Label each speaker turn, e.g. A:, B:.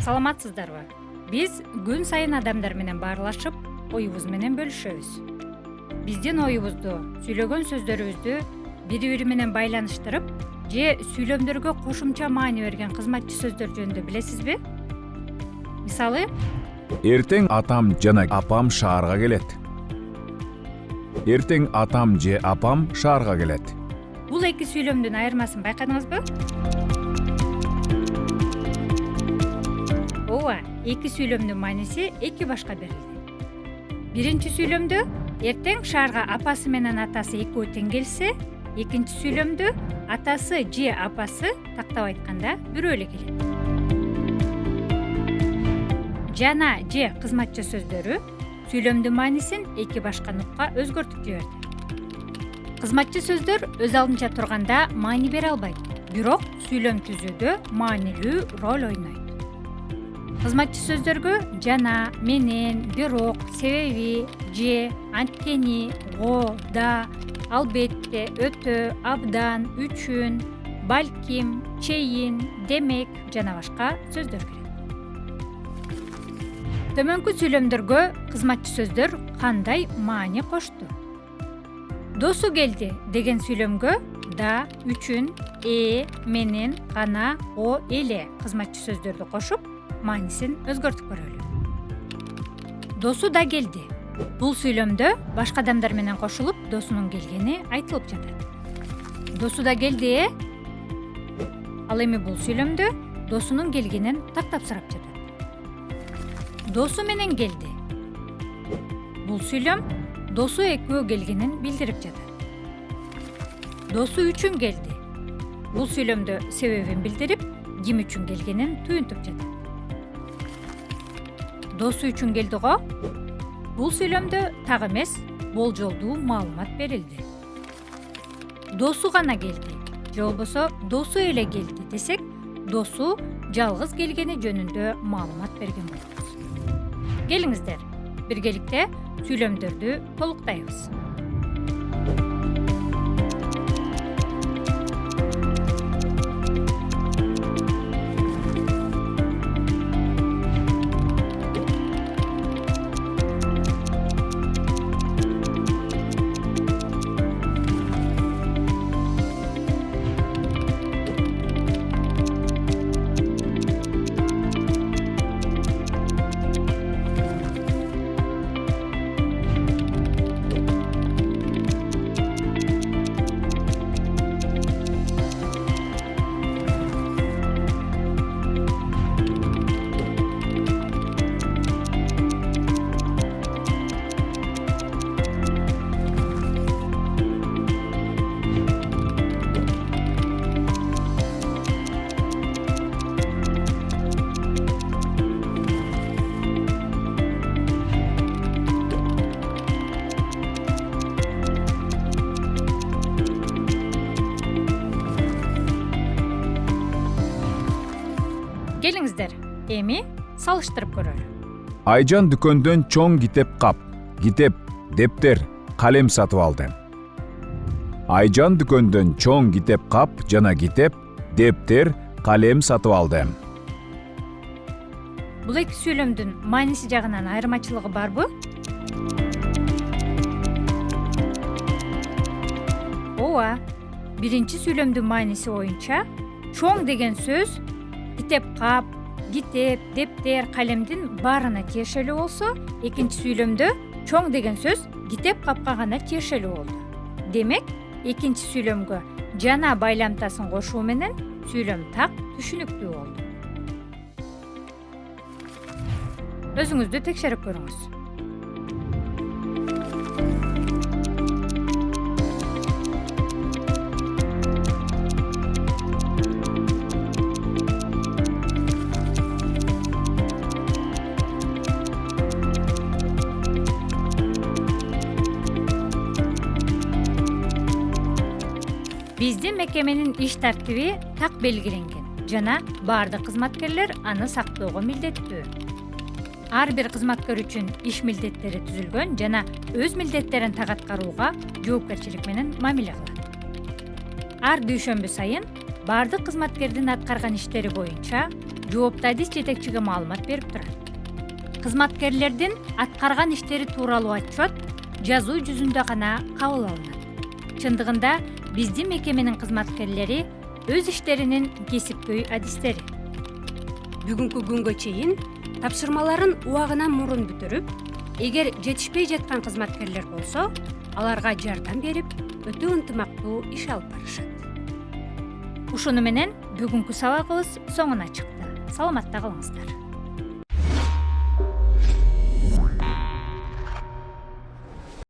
A: Саламатсыздарбы? Биз күн сайын адамдар менен баарлашып, оюбуз менен бөлүшөбүз. Биздин оюбузду, сүйлөгөн сөздөрүбүздү бири-бири менен байланыштырып, же сүйлөмдөргө кошумча маани берген кызматчы сөздөр жөнүндө билесизби? Мисалы,
B: Эртең атам жана апам шаарга келет. Эртең атам же апам шаарга келет.
A: бул эки сүйлөмдүн айырмасын байкадыңызбы? Ооба, эки сүйлөмдүн мааниси эки башка берилди. Биринчи сүйлөмдө эртең шаарга апасы менен атасы экөө тең келсе, экинчи сүйлөмдө атасы же апасы тактап айтканда бирөө эле келет. Жана же кызматчы сөздөрү сүйлөмдүн маанисин эки башка нукка өзгөртүп жиберди. Кызматчы сөздөр өз алдынча турганда маани бере албайт, бирок сүйлөм түзүүдө маанилүү роль ойнойт. Кызматчы сөздөргө жана, менен, бирок, себеби, же, анткени, го, да, албетте, өтө, абдан, үчүн, балким, чейин, демек жана башка сөздөр кирет. Төмөнкү сүйлөмдөргө кызматчы сөздөр кандай маани кошту? Досу келди деген сүйлөмгө да, үчүн, менен, гана, о, эле кызматчы сөздөрдү кошуп, маанисин өзгөртүп көрөлү. Досу да келди. Бул сүйлөмдө башка адамдар менен кошулуп, досунун келгени айтылып жатат. Досу да келди. Ал эми бул сүйлөмдө досунун келгенин тактап сурап жатат. Досу менен келди. Бул сүйлөм досу экөө келгенин билдирип жатат. Досу үчүн келди. Бул сүйлөмдө себебин билдирип, ким үчүн келгенин туюнтуп жатат. Досу үчүн келди го. Бул сүйлөмдө так эмес, болжолдуу маалымат берилди. Досу гана келди, же болбосо досу эле келди десек, досу жалгыз келгени жөнүндө маалымат берген болобуз. Келиңиздер, биргеликте сүйлөмдөрдү толуктайбыз. Келиңиздер, эми салыштырып көрөлү.
B: Айжан дүкөндөн чоң китеп кап, китеп, дептер, калем сатып алды. Айжан дүкөндөн чоң китеп кап жана китеп, дептер, калем сатып алды.
A: Бул эки сүйлөмдүн мааниси жагынан айырмачылыгы барбы? Ооба, биринчи сүйлөмдүн мааниси боюнча чоң деген сөз китеп кап, китеп, дептер, калемдин баарына тиешелүү болсо, экинчи сүйлөмдө чоң деген сөз китеп капка гана тиешелүү болду. Демек, экинчи сүйлөмгө жана байламтасын кошуу менен сүйлөм так түшүнүктүү болду. Өзүңүздү текшерип көрүңүз. Биздин мекеменин иш тартиби так белгиленген жана баардык кызматкерлер аны сактоого милдеттүү. Ар бир кызматкер үчүн иш милдеттери түзүлгөн жана өз милдеттерин так аткарууга жоопкерчилик менен мамиле кылат. Ар дүйшөмбү сайын баардык кызматкердин аткарган иштери боюнча жооптуу адис жетекчиге маалымат берип турат. Кызматкерлердин аткарган иштери тууралуу отчет жазуу жүзүндө гана кабыл алынат. Чындыгында биздин мекеменин кызматкерлери өз иштеринин кесипкөй адистери. Бүгүнкү күнгө чейин тапшырмаларын убагынан мурун бүтүрүп, эгер жетишпей жаткан кызматкерлер болсо, аларга жардам берип, өтө ынтымактуу иш алып барышат. Ушуну менен бүгүнкү сабагыбыз соңуна чыкты. Саламатта калыңыздар.